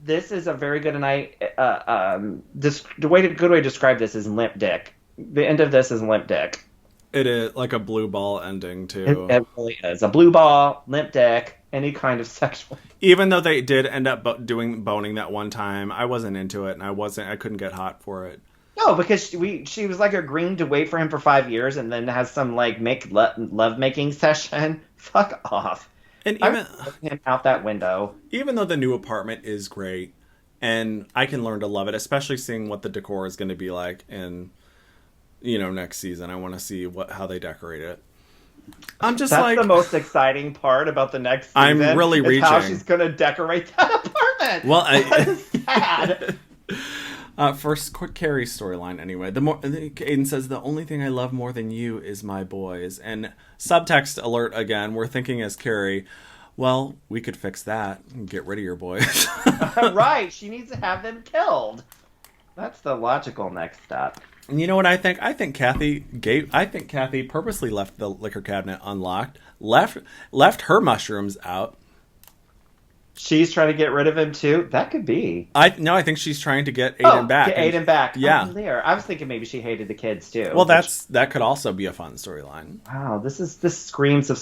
this is a very good night. Good way to describe this is limp dick. The end of this is limp dick. It is like a blue ball ending, too. It really is. A blue ball, limp dick. Any kind of sexual. Even though they did end up doing boning that one time, I wasn't into it, and I couldn't get hot for it. No, because she was like agreeing to wait for him for 5 years and then has some like love making session. Fuck off. And even him out that window. Even though the new apartment is great, and I can learn to love it, especially seeing what the decor is going to be like in, next season. I want to see how they decorate it. That's the most exciting part about the next season. I'm really reaching. How she's going to decorate that apartment. Well, sad. First, quick Carrie storyline. Anyway, Aiden says the only thing I love more than you is my boys. And subtext alert again. We're thinking as Carrie. Well, we could fix that and get rid of your boys. Right. She needs to have them killed. That's the logical next step. And you know what I think? I think Kathy purposely left the liquor cabinet unlocked, left her mushrooms out. She's trying to get rid of him too? That could be. I think she's trying to get Aiden back. Get Aiden back. Yeah. I was thinking maybe she hated the kids too. Well, that could also be a fun storyline. Wow, this screams of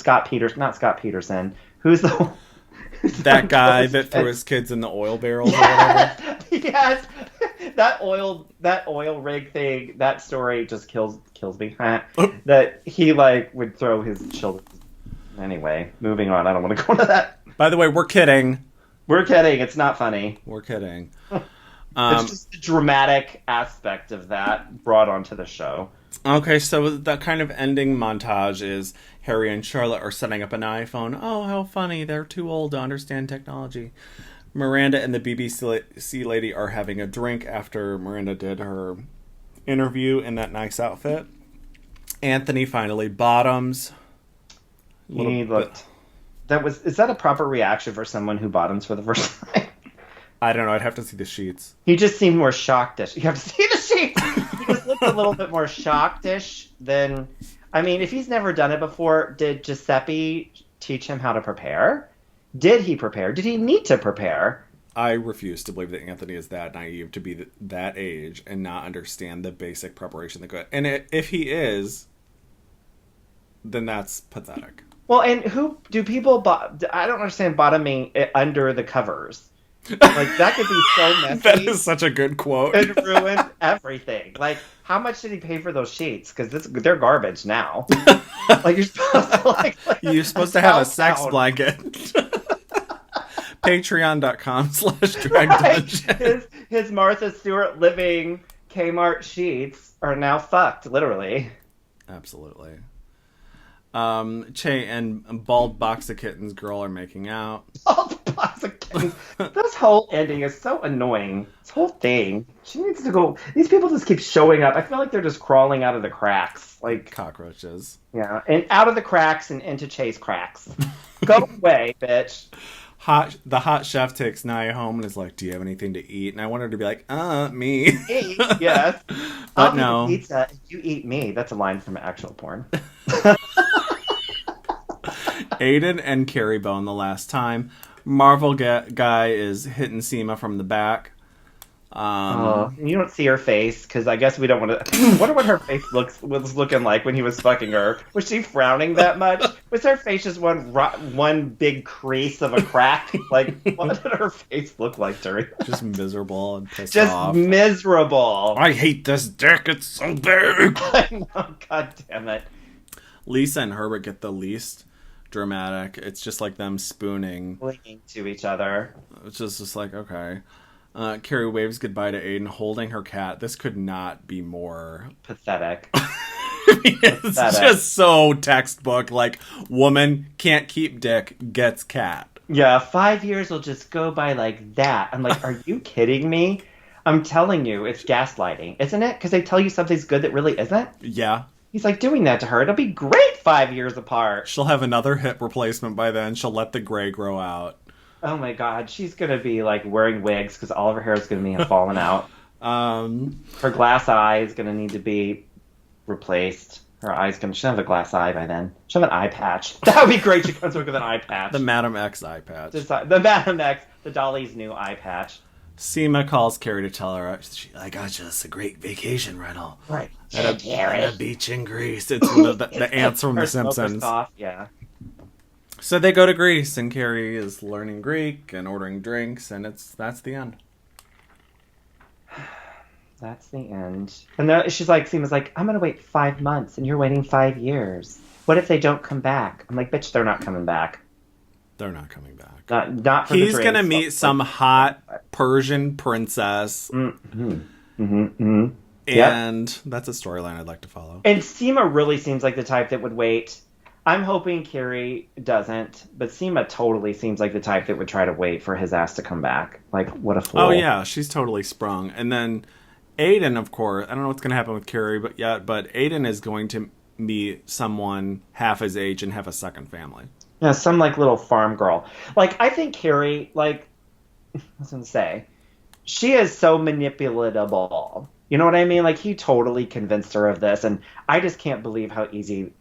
not Scott Peterson. Who's the that guy that threw his kids in the oil barrels or whatever? Yes. That oil rig thing, that story just kills me. That he would throw his children. Anyway, moving on. I don't want to go into that. By the way, we're kidding. We're kidding. It's not funny. We're kidding. It's just the dramatic aspect of that brought onto the show. Okay, so the kind of ending montage is Harry and Charlotte are setting up an iPhone. Oh, how funny. They're too old to understand technology. Miranda and the BBC lady are having a drink after Miranda did her interview in that nice outfit. Anthony finally bottoms. He looked... Is that a proper reaction for someone who bottoms for the first time? I don't know. I'd have to see the sheets. He just seemed more shocked-ish. You have to see the sheets! He just looked a little bit more shocked-ish than... I mean, if he's never done it before, did Giuseppe teach him how to prepare? Did he prepare? Did he need to prepare? I refuse to believe that Anthony is that naive to be that age and not understand the basic preparation that goes... And if he is, then that's pathetic. Well, and who do people... I don't understand bottoming under the covers. That could be so messy. That is such a good quote. And ruin everything. How much did he pay for those sheets? Because they're garbage now. You're supposed to you're supposed to have a sex blanket. Patreon.com/Drag Dungeon. His Martha Stewart living Kmart sheets are now fucked, literally. Absolutely. Che and Bald Box of Kittens girl are making out. Bald Box of Kittens. This whole ending is so annoying. This whole thing. She needs to go. These people just keep showing up. I feel like they're just crawling out of the cracks. Cockroaches. Yeah, and out of the cracks and into Che's cracks. Go away, bitch. The hot chef takes Naya home and is like, do you have anything to eat? And I want her to be like, me. Me, yes. But no. Pizza, you eat me. That's a line from actual porn. Aiden and Carrie bone the last time. Marvel guy is hitting Seema from the back. You don't see her face because I guess we don't want to. Wonder what her face was looking like when he was fucking her. Was she frowning that much? Was her face just one big crease of a crack? Like, what did her face look like during? Just miserable and pissed Just off. miserable. I hate this dick. It's so big. I know. God damn it. Lisa and Herbert get the least dramatic. It's just like them spooning, Clinging to each other. It's just like, okay. Carrie waves goodbye to Aiden, holding her cat. This could not be more Pathetic. it's just so textbook. Like, woman can't keep dick, gets cat. Yeah, 5 years will just go by like that. I'm like, are you kidding me? I'm telling you, it's gaslighting, isn't it? Because they tell you something's good that really isn't. Yeah. He's like doing that to her. It'll be great 5 years apart. She'll have another hip replacement by then. She'll let the gray grow out. Oh my god, she's gonna be like wearing wigs because all of her hair is gonna be falling out. Her glass eye is gonna need to be replaced. She'll have a glass eye by then. She'll have an eye patch. That would be great. She comes with an eye patch. The Madam X eye patch. The Madam X, the Dolly's new eye patch. Seema calls Carrie to tell her, I got you a great vacation rental. Right. At a beach in Greece. It's one of the ants from The Simpsons. Yeah. So they go to Greece, and Carrie is learning Greek and ordering drinks, and that's the end. That's the end. And then she's like, Seema's like, I'm going to wait 5 months, and you're waiting 5 years. What if they don't come back? I'm like, bitch, they're not coming back. They're not coming back. Not for He's the going to drinks, meet some hot Persian princess. And that's a storyline I'd like to follow. And Seema really seems like the type that would wait. I'm hoping Carrie doesn't, but Seema totally seems like the type that would try to wait for his ass to come back. Like, what a fool. Oh, yeah, she's totally sprung. And then Aiden, of course, I don't know what's going to happen with Carrie but Aiden is going to meet someone half his age and have a second family. Yeah, some, like, little farm girl. Like, I think Carrie, like, I was going to say, she is so manipulatable. You know what I mean? Like, he totally convinced her of this, and I just can't believe how easy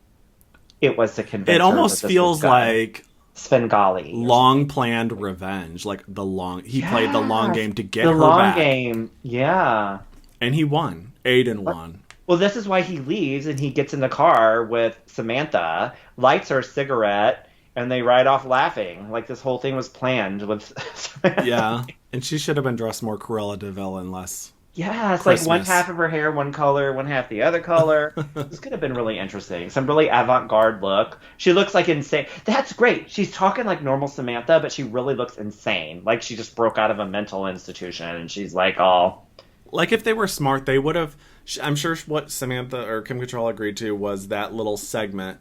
it was to convince her. It almost feels like Svengali. Long planned revenge. Like he played the long game to get her back. The long game, yeah. And he won. Aiden won. Well, this is why he leaves and he gets in the car with Samantha, lights her cigarette, and they ride off laughing. Like this whole thing was planned with Samantha. Yeah. And she should have been dressed more Cruella de Vil and less. Yeah, it's like one half of her hair, one color, one half the other color. This could have been really interesting. Some really avant-garde look. She looks like insane. That's great. She's talking like normal Samantha, but she really looks insane. Like she just broke out of a mental institution, and she's like all... Like if they were smart, they would have... I'm sure what Samantha or Kim Cattrall agreed to was that little segment.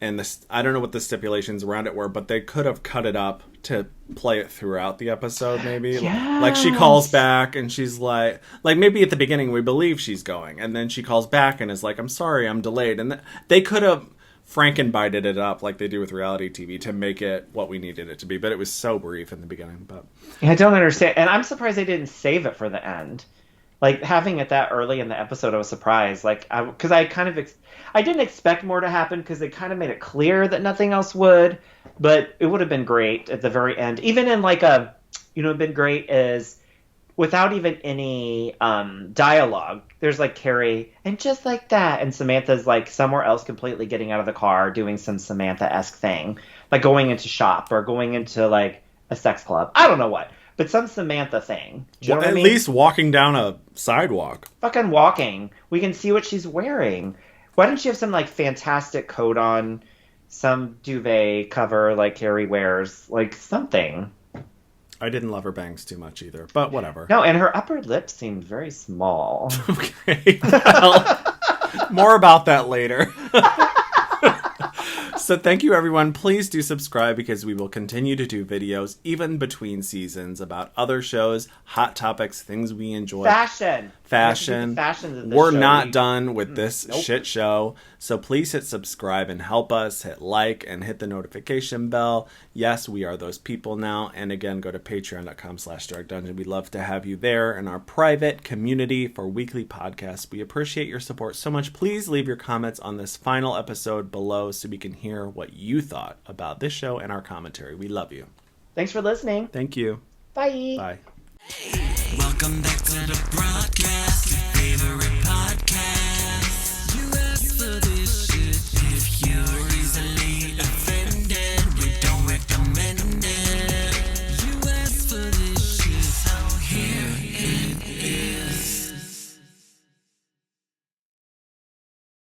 And this, I don't know what the stipulations around it were, but they could have cut it up to play it throughout the episode, maybe. Yes. Like she calls back and she's like maybe at the beginning we believe she's going, and then she calls back and is like, I'm sorry, I'm delayed. And they could have Frankenbited it up like they do with reality TV to make it what we needed it to be, but it was so brief in the beginning. But I don't understand, and I'm surprised they didn't save it for the end. Like, having it that early in the episode, I was surprised. Like, because I kind of... I didn't expect more to happen because they kind of made it clear that nothing else would. But it would have been great at the very end. Even in, like, a... You know, been great is... Without even any dialogue, there's, like, Carrie, and just like that. And Samantha's, like, somewhere else completely getting out of the car, doing some Samantha-esque thing. Like, going into shop or going into, like, a sex club. I don't know what. But some Samantha thing. Do you know what I mean? At least walking down a sidewalk. Fucking walking. We can see what she's wearing. Why don't she have some, like, fantastic coat on? Some duvet cover like Carrie wears. Like, something. I didn't love her bangs too much either, but whatever. No, and her upper lip seemed very small. Okay. Well, more about that later. So thank you, everyone. Please do subscribe because we will continue to do videos, even between seasons, about other shows, hot topics, things we enjoy. Fashion. We're not done with this shit show. So please hit subscribe and help us. Hit like and hit the notification bell. Yes, we are those people now. And again, go to patreon.com/darkdungeon. We'd love to have you there in our private community for weekly podcasts. We appreciate your support so much. Please leave your comments on this final episode below so we can hear what you thought about this show and our commentary. We love you. Thanks for listening. Thank you. Bye. Bye. Welcome back to the broadcast. Your favorite